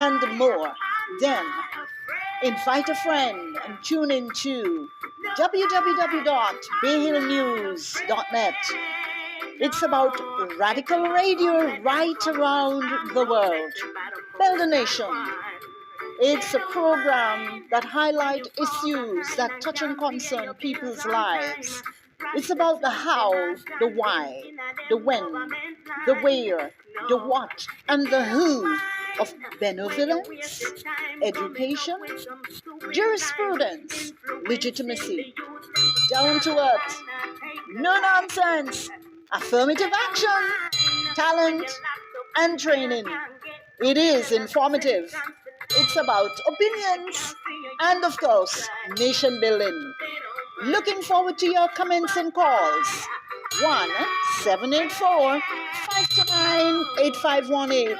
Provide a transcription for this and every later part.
and more. Then invite a friend and tune in to www.bayhillnews.net. It's about radical radio right around the world. Build a nation. It's a program that highlights issues that touch and concern people's lives. It's about the how, the why, the when, the where, the what, and the who of benevolence, education, jurisprudence, legitimacy, down to earth, no nonsense, affirmative action, talent, and training. It is informative. It's about opinions and, of course, nation building. Looking forward to your comments and calls. 1-784-529-8518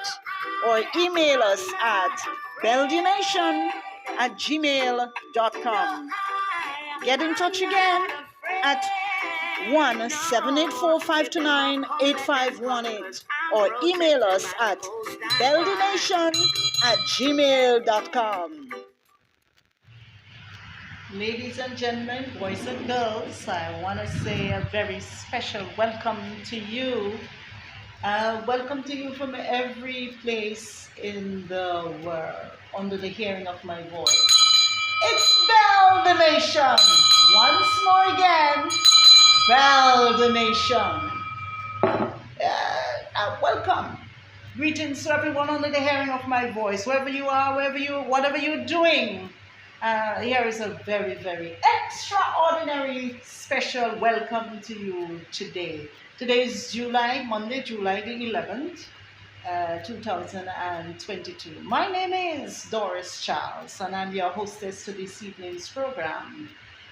or email us at belgianation@gmail.com. Get in touch again at 1-784-529-8518 or email us at belgination@gmail.com. Ladies and gentlemen, boys and girls, I want to say a very special welcome to you. Welcome to you from every place in the world under the hearing of my voice. It's Bell the Nation. Once more again, Bell the Nation. Welcome. Greetings to everyone under the hearing of my voice, wherever you are, whatever you're doing. Here is a very, very extraordinary special welcome to you today. Today is Monday, July the 11th, 2022. My name is Doris Charles, and I'm your hostess to this evening's program.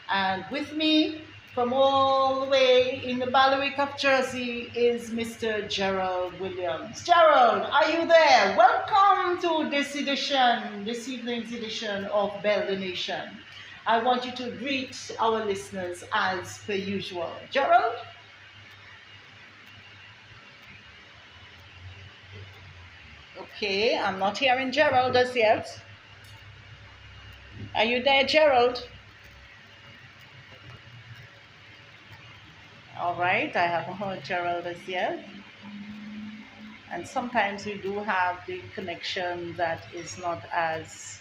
And with me, from all the way in the Bailiwick of Jersey, is Mr. Gerald Williams. Gerald, are you there? Welcome to this evening's edition of Bell the Nation. I want you to greet our listeners as per usual. Gerald? Okay, I'm not hearing Gerald as yet. Are you there, Gerald? All right, I haven't heard Gerald as yet. And sometimes we do have the connection that is not as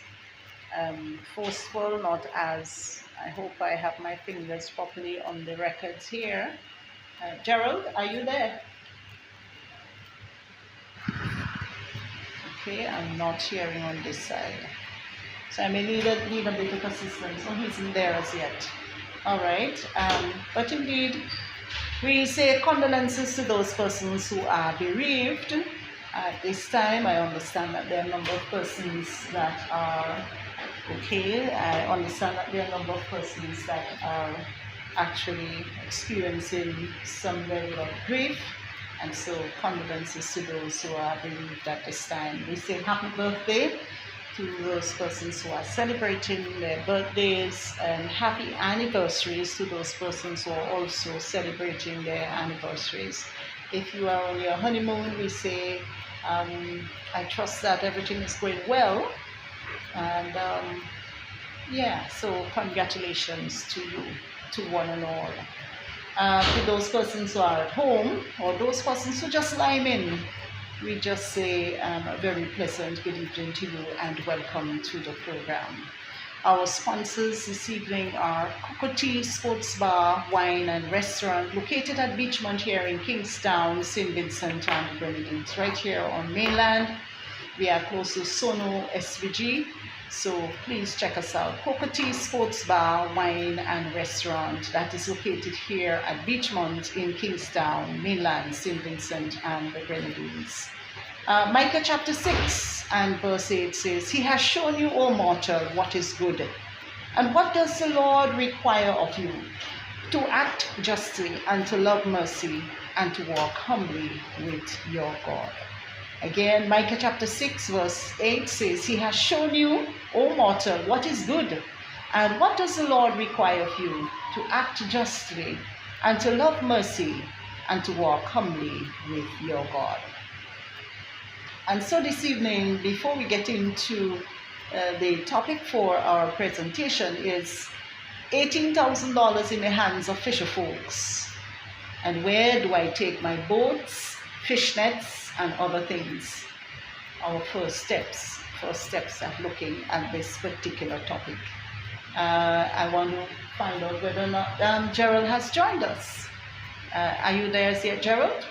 forceful, not as, I hope I have my fingers properly on the records here. Gerald, are you there? Okay, I'm not hearing on this side. So I may need a bit of assistance. Oh, he isn't there as yet. All right, but indeed, we say condolences to those persons who are bereaved. At this time, I understand that there are a number of persons that are okay. I understand that there are a number of persons that are actually experiencing some level of grief. And so condolences to those who are bereaved at this time. We say happy birthday to those persons who are celebrating their birthdays, and happy anniversaries to those persons who are also celebrating their anniversaries. If you are on your honeymoon, we say, I trust that everything is going well. And so congratulations to you, to one and all. To those persons who are at home, or those persons who just lime in, we just say a very pleasant good evening to you and welcome to the program. Our sponsors this evening are Cocoa Tea Sports Bar, Wine and Restaurant, located at Beachmont here in Kingstown, St. Vincent and the Grenadines, right here on mainland. We are close to Sono SVG, so please check us out. Cocoa Tea Sports Bar, Wine and Restaurant, that is located here at Beachmont in Kingstown, mainland, St. Vincent and the Grenadines. Micah chapter 6 and verse 8 says, He has shown you, O mortal, what is good. And what does the Lord require of you? To act justly and to love mercy and to walk humbly with your God. Again, Micah chapter 6 verse 8 says, He has shown you, O mortal, what is good. And what does the Lord require of you? To act justly and to love mercy and to walk humbly with your God. And so this evening, before we get into the topic for our presentation, is $18,000 in the hands of fisher folks. And where do I take my boats, fish nets, and other things? Our first steps at looking at this particular topic. I want to find out whether or not Gerald has joined us. Are you there yet, Gerald?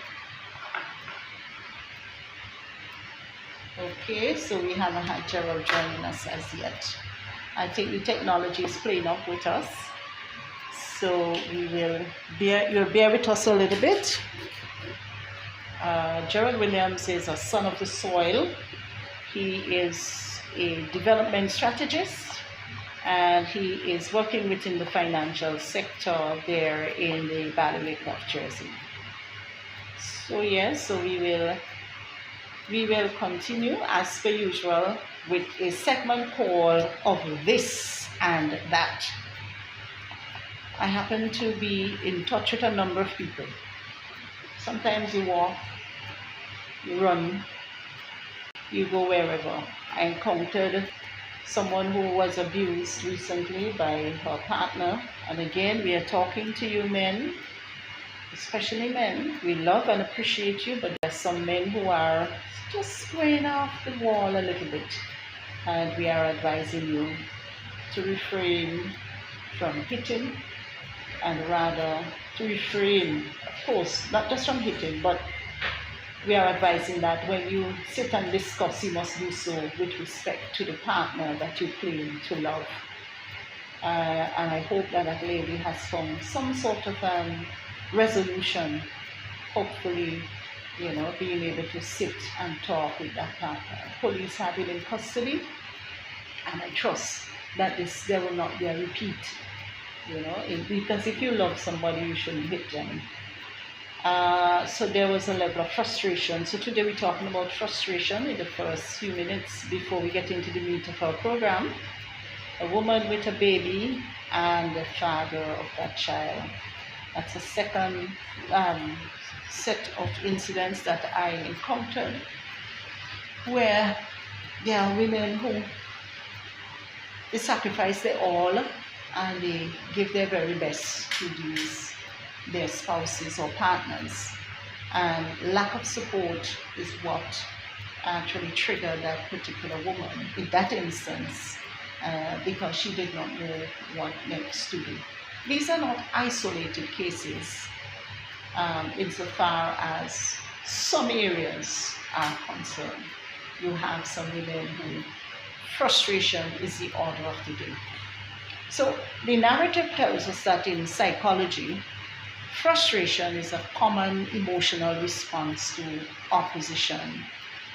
Okay, so we haven't had Gerald joining us as yet. I think the technology is playing up with us. So we will you'll bear with us a little bit. Gerald Williams is a son of the soil. He is a development strategist, and he is working within the financial sector there in the Bailiwick of Jersey. So yes, so we will continue as per usual with a segment called Of This and That. I happen to be in touch with a number of people. Sometimes you walk, you run, you go wherever. I encountered someone who was abused recently by her partner. And again, we are talking to you men, especially men. We love and appreciate you, but there are some men who are just going off the wall a little bit. And we are advising you to refrain from hitting, and rather to refrain, of course, not just from hitting, but we are advising that when you sit and discuss, you must do so with respect to the partner that you claim to love. And I hope that that lady has found some sort of resolution, hopefully, being able to sit and talk with that partner. Police have it in custody, and I trust that there will not be a repeat, because if you love somebody, you shouldn't hit them. So there was a level of frustration. So today we're talking about frustration in the first few minutes before we get into the meat of our program. A woman with a baby and the father of that child. That's a second set of incidents that I encountered where there are women who they sacrifice their all and they give their very best to their spouses or partners, and lack of support is what actually triggered that particular woman in that instance, because she did not know what next to do. These are not isolated cases insofar as some areas are concerned. You have some women who frustration is the order of the day. So the narrative tells us that in psychology, frustration is a common emotional response to opposition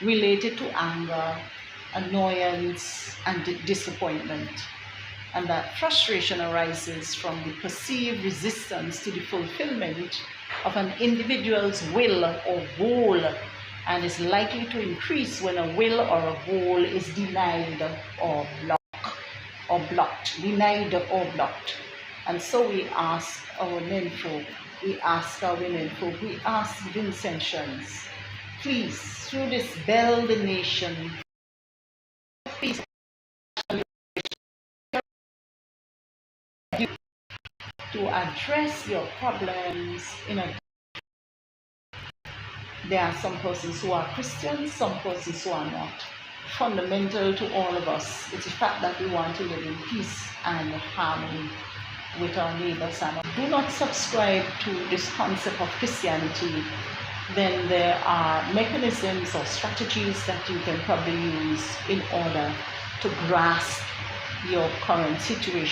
related to anger, annoyance, and disappointment. And that frustration arises from the perceived resistance to the fulfillment of an individual's will or goal, and is likely to increase when a will or a goal is denied or blocked. And so we ask our men folk, we ask our women folk, we ask Vincentians, please, through this Bell the Nation, please, to address your problems there are some persons who are Christians, some persons who are not. Fundamental to all of us is the fact that we want to live in peace and harmony with our neighbors. And do not subscribe to this concept of Christianity, then there are mechanisms or strategies that you can probably use in order to grasp your current situation.